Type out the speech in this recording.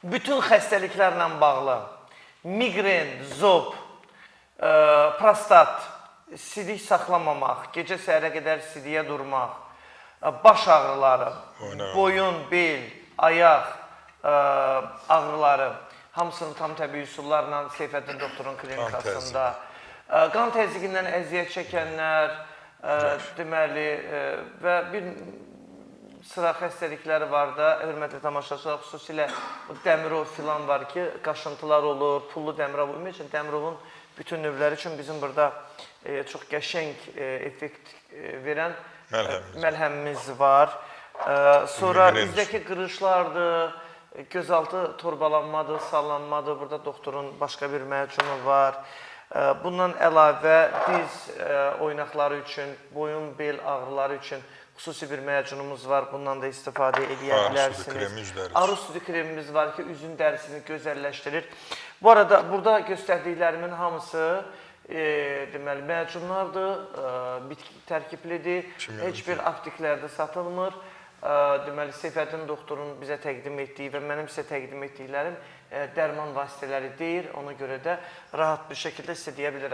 bütün xəstəliklərlə bağlı migren, zob, prostat, sidik saxlamamaq, gecə səhərə qədər sidiyə durmaq, baş ağrıları, boyun, bel, ayaq ağrıları, hamısını tam təbii üsullarla Seyfəddin doktorun klinikasında, qan təzyiqindən əziyyət çəkənlər, deməli, və bir sıra xəstəlikləri var da, hörmətli tamaşaçılar, xüsusilə Dəmirov filan var ki, qaşıntılar olur, pullu Dəmirov. Ümumiyyətlə, Dəmirovun bütün növləri üçün bizim burada çox qəşəng effekt verən məlhəmimiz var. Sonra üzdəki qırışlardır, gözaltı torbalanmadır, sallanmadır. Burada doktorun başqa bir məcunu var. Bundan əlavə diz oynaqları üçün, boyun, bel ağrıları üçün xüsusi bir məcunumuz var. Bundan da istifadə edə bilərsiniz. Aruz südü kremimiz var ki, üzün dərisini gözəlləşdirir. Bu arada, burada göstərdiklərimin hamısı deməli, məcunlardır, bitki tərkiblidir, heç bir apteklərdə satılmır. Deməli, Seyfəddin doktorun bizə təqdim etdiyi və mənim sizə təqdim etdiklərim dərman vasitələri deyil. Ona görə də rahat bir şəkildə sizə deyə bilirəm.